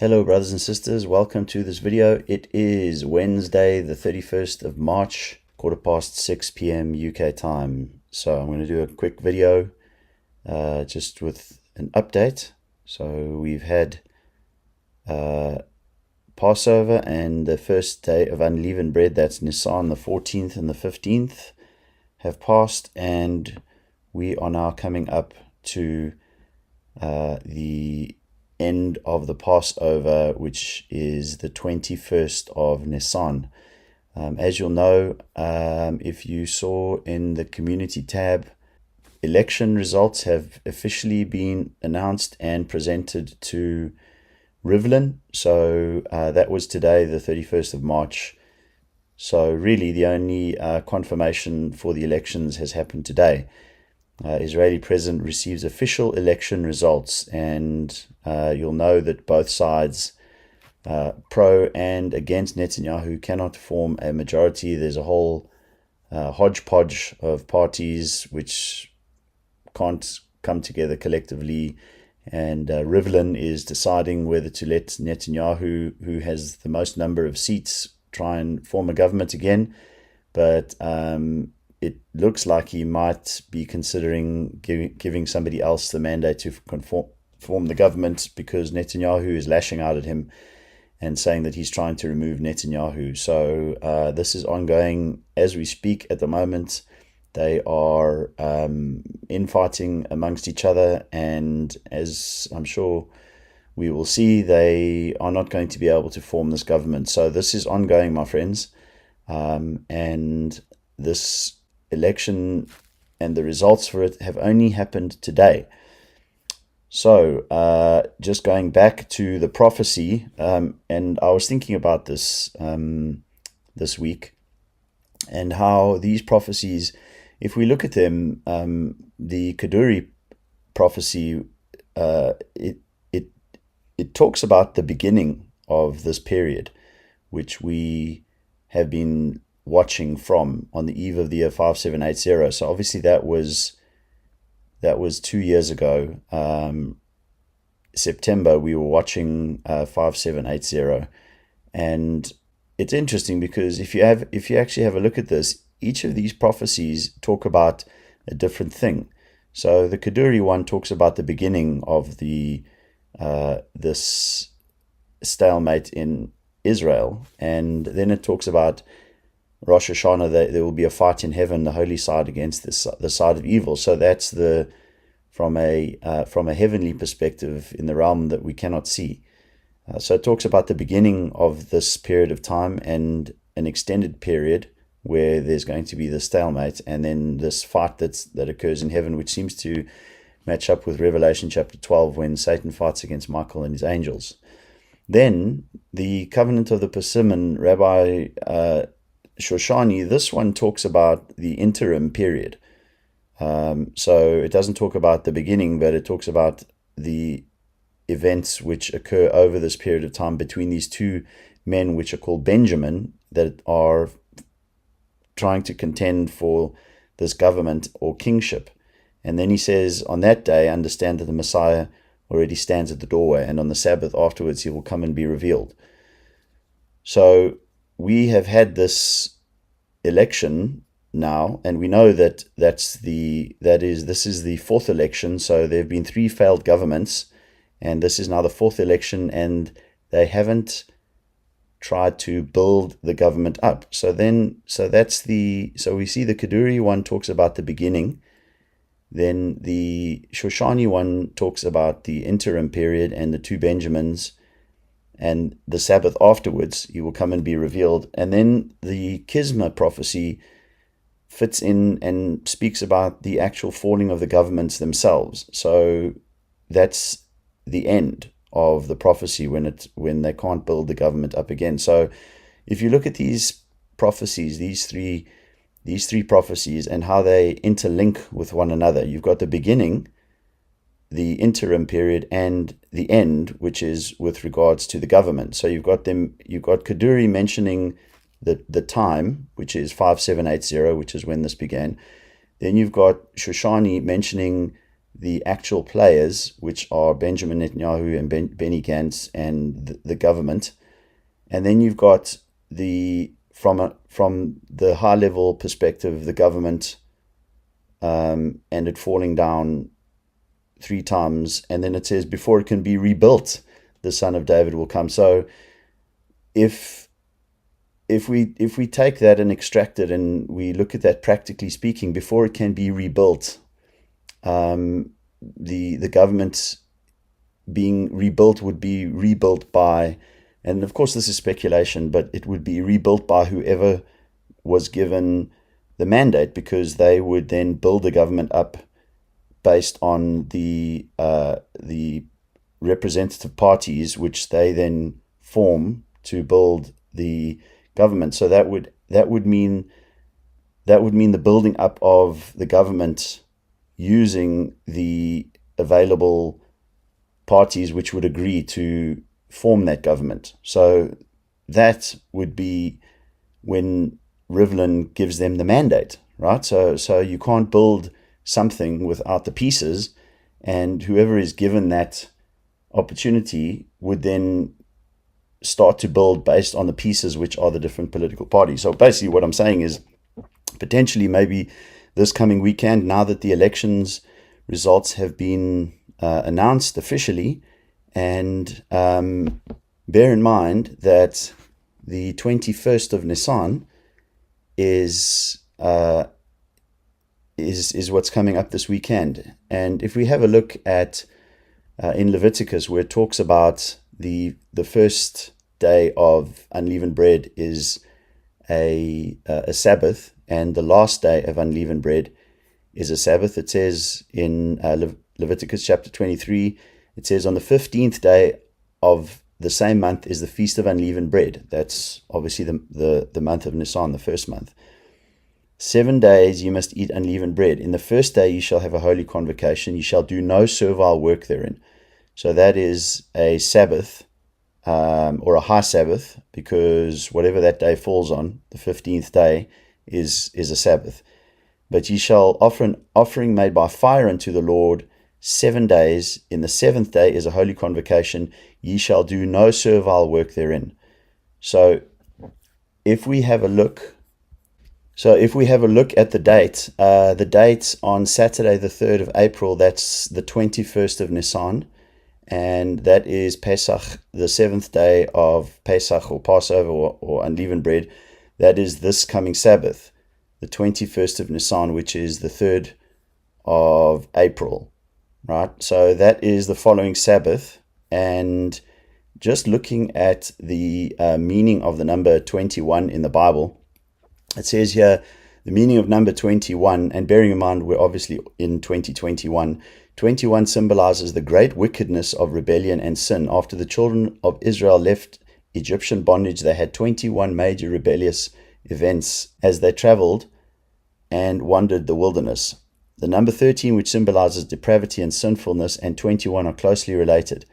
Hello brothers and sisters, welcome to this video. It is Wednesday the 31st of March, 6:15 p.m. UK time. So I'm going to do a quick video just with an update. So we've had Passover and the first day of unleavened bread, that's Nisan, the 14th and the 15th have passed, and we are now coming up to the end of the Passover, which is the 21st of Nisan. As you'll know, if you saw in the community tab, election results have officially been announced and presented to Rivlin. So that was today, the 31st of March. So really the only confirmation for the elections has happened today. Israeli president receives official election results, and you'll know that both sides, pro and against Netanyahu, cannot form a majority. There's a whole hodgepodge of parties which can't come together collectively, and Rivlin is deciding whether to let Netanyahu, who has the most number of seats, try and form a government again. But it looks like he might be considering giving somebody else the mandate to form the government, because Netanyahu is lashing out at him and saying that he's trying to remove Netanyahu. So this is ongoing as we speak at the moment. They are infighting amongst each other, and as I'm sure we will see, they are not going to be able to form this government. So this is ongoing, my friends, and this election and the results for it have only happened today. So just going back to the prophecy, and I was thinking about this this week, and how these prophecies, if we look at them, the Kaduri prophecy, it talks about the beginning of this period, which we have been watching from on the eve of the year 5780. So obviously that was 2 years ago. September, we were watching 5780, and it's interesting because if you actually have a look at this, each of these prophecies talk about a different thing. So the Kaduri one talks about the beginning of the this stalemate in Israel, and then it talks about Rosh Hashanah, that there will be a fight in heaven, the holy side against the side of evil. So that's from a heavenly perspective in the realm that we cannot see. So it talks about the beginning of this period of time and an extended period where there's going to be the stalemate, and then this fight that occurs in heaven, which seems to match up with Revelation chapter 12, when Satan fights against Michael and his angels. Then the covenant of the Persimmon, Rabbi Shoshani, this one talks about the interim period. So it doesn't talk about the beginning, but it talks about the events which occur over this period of time between these two men, which are called Benjamin, that are trying to contend for this government or kingship. And then he says, on that day, understand that the Messiah already stands at the doorway, and on the Sabbath afterwards he will come and be revealed. So we have had this election now, and we know that this is the fourth election. So there have been 3 failed governments, and this is now the 4th election, and they haven't tried to build the government up. So we see the Kaduri one talks about the beginning. Then the Shoshani one talks about the interim period and the 2 Benjamins, and the Sabbath afterwards, he will come and be revealed. And then the Kisma prophecy fits in and speaks about the actual falling of the governments themselves. So that's the end of the prophecy, when they can't build the government up again. So if you look at these prophecies, these three prophecies, and how they interlink with one another, you've got the beginning, the interim period, and the end, which is with regards to the government. So you've got Kaduri mentioning the time, which is 5780, which is when this began. Then you've got Shoshani mentioning the actual players, which are Benjamin Netanyahu and Benny Gantz and the government. And then you've got from the high level perspective, the government, and it falling down 3 times. And then it says, before it can be rebuilt, the Son of David will come. So if we take that and extract it and we look at that practically speaking, before it can be rebuilt, the government being rebuilt would be rebuilt by, and of course this is speculation, but it would be rebuilt by whoever was given the mandate, because they would then build the government up based on the representative parties, which they then form to build the government. So that would mean the building up of the government using the available parties which would agree to form that government. So that would be when Rivlin gives them the mandate, right? So you can't build something without the pieces, and whoever is given that opportunity would then start to build based on the pieces, which are the different political parties. So basically what I'm saying is, potentially maybe this coming weekend, now that the elections results have been announced officially, and bear in mind that the 21st of Nisan is what's coming up this weekend. And if we have a look at in Leviticus, where it talks about the first day of unleavened bread is a Sabbath, and the last day of unleavened bread is a Sabbath. It says in Leviticus chapter 23, it says, on the 15th day of the same month is the Feast of Unleavened Bread. That's obviously the month of Nisan, the first month. 7 days you must eat unleavened bread. In the first day you shall have a holy convocation. You shall do no servile work therein. So that is a Sabbath, or a high Sabbath, because whatever that day falls on, the 15th day, is a Sabbath. But ye shall offer an offering made by fire unto the Lord 7 days. In the 7th day is a holy convocation. Ye shall do no servile work therein. So if we have a look at the date on Saturday the 3rd of April, that's the 21st of Nisan, and that is Pesach, the 7th day of Pesach, or Passover, or unleavened bread. That is this coming Sabbath, the 21st of Nisan, which is the 3rd of April, right? So that is the following Sabbath. And just looking at the meaning of the number 21 in the Bible, it says here, the meaning of number 21, and bearing in mind we're obviously in 2021, 21 symbolizes the great wickedness of rebellion and sin. After the children of Israel left Egyptian bondage, they had 21 major rebellious events as they traveled and wandered the wilderness. The number 13, which symbolizes depravity and sinfulness, and 21 are closely related.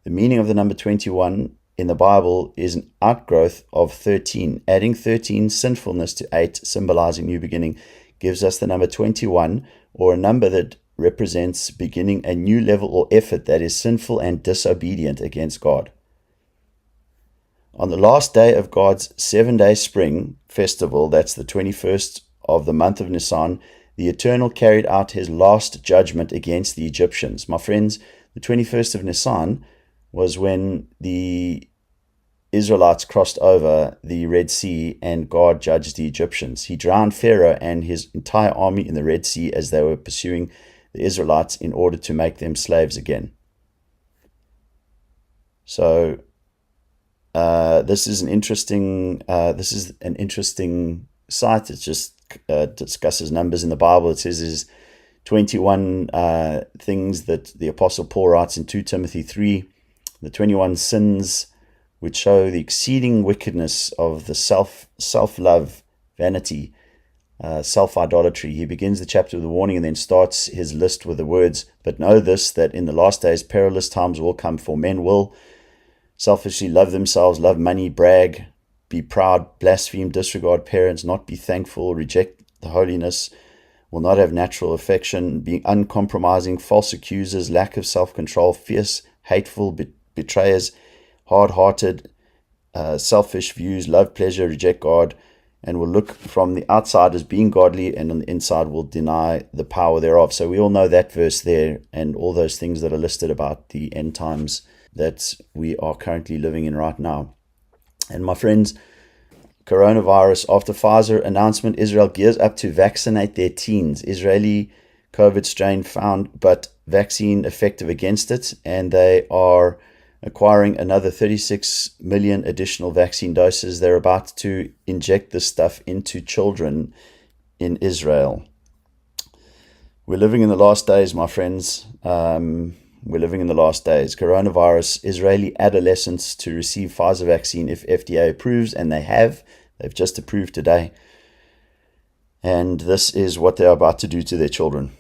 The meaning of the number 21 in the Bible is an outgrowth of 13. Adding 13, sinfulness, to 8, symbolizing new beginning, gives us the number 21, or a number that represents beginning a new level or effort that is sinful and disobedient against God. On the last day of God's 7-day spring festival, that's the 21st of the month of Nisan, the Eternal carried out his last judgment against the Egyptians. My friends, the 21st of Nisan was when the Israelites crossed over the Red Sea and God judged the Egyptians. He drowned Pharaoh and his entire army in the Red Sea as they were pursuing the Israelites in order to make them slaves again. So this is an interesting site. It just discusses numbers in the Bible. It says there's 21 things that the Apostle Paul writes in 2 Timothy 3, the 21 sins which show the exceeding wickedness of the self-love, vanity, self-idolatry. He begins the chapter with a warning and then starts his list with the words, but know this, that in the last days perilous times will come, for men will selfishly love themselves, love money, brag, be proud, blaspheme, disregard parents, not be thankful, reject the holiness, will not have natural affection, being uncompromising, false accusers, lack of self-control, fierce, hateful, betrayers, hard-hearted, selfish views, love pleasure, reject God, and will look from the outside as being godly, and on the inside will deny the power thereof. So we all know that verse there and all those things that are listed about the end times that we are currently living in right now. And my friends, coronavirus, after Pfizer announcement, Israel gears up to vaccinate their teens. Israeli COVID strain found but vaccine effective against it, and they are acquiring another 36 million additional vaccine doses. They're about to inject this stuff into children in Israel. We're living in the last days, my friends. We're living in the last days. Coronavirus, Israeli adolescents to receive Pfizer vaccine if FDA approves, and they have. They've just approved today. And this is what they're about to do to their children.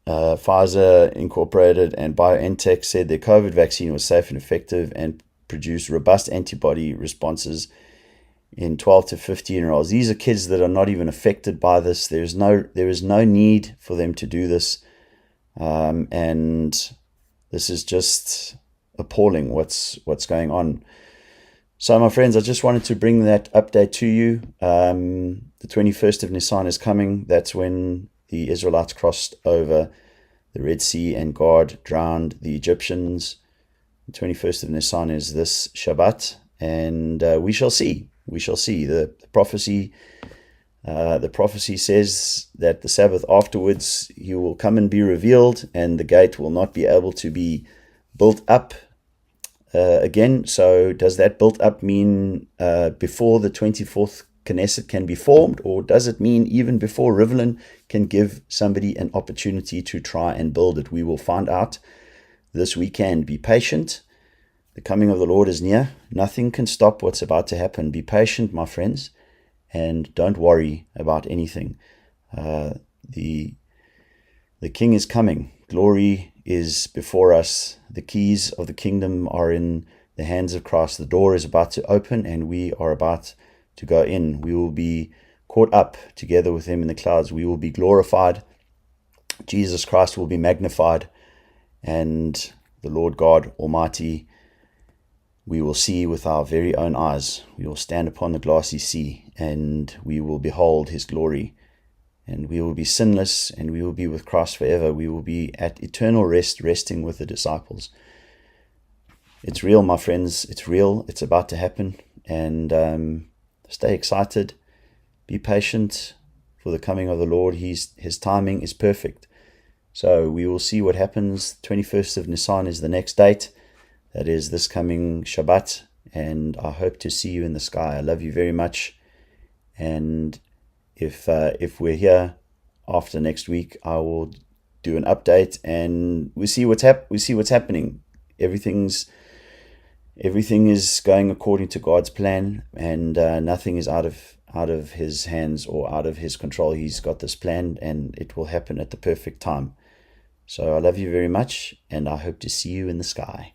Pfizer Incorporated and BioNTech said their COVID vaccine was safe and effective and produced robust antibody responses in 12 to 15-year-olds. These are kids that are not even affected by this. There is no need for them to do this. And this is just appalling what's going on. So, my friends, I just wanted to bring that update to you. The 21st of Nisan is coming. That's when the Israelites crossed over the Red Sea and God drowned the Egyptians. The 21st of Nisan is this Shabbat, and we shall see. We shall see. The prophecy says that the Sabbath afterwards he will come and be revealed, and the gate will not be able to be built up again. So does that built up mean before the 24th Knesset can be formed, or does it mean even before Rivlin can give somebody an opportunity to try and build it? We will find out this weekend. Be patient. The coming of the Lord is near. Nothing can stop what's about to happen. Be patient, my friends, and don't worry about anything. The King is coming. Glory is before us. The keys of the kingdom are in the hands of Christ. The door is about to open, and we are about to go in. We will be caught up together with him in the clouds. We will be glorified. Jesus Christ will be magnified, and the Lord God Almighty we will see with our very own eyes. We will stand upon the glassy sea, and we will behold his glory, and we will be sinless, and we will be with Christ forever. We will be at eternal rest, resting with the disciples. It's real, my friends. It's real. It's about to happen, and stay excited. Be patient for the coming of the Lord. His timing is perfect. So we will see what happens. 21st of Nisan is the next date. That is this coming Shabbat. And I hope to see you in the sky. I love you very much. And if we're here after next week, I will do an update, and we see what's happening. Everything is going according to God's plan, and nothing is out of his hands or out of his control. He's got this plan, and it will happen at the perfect time. So I love you very much, and I hope to see you in the sky.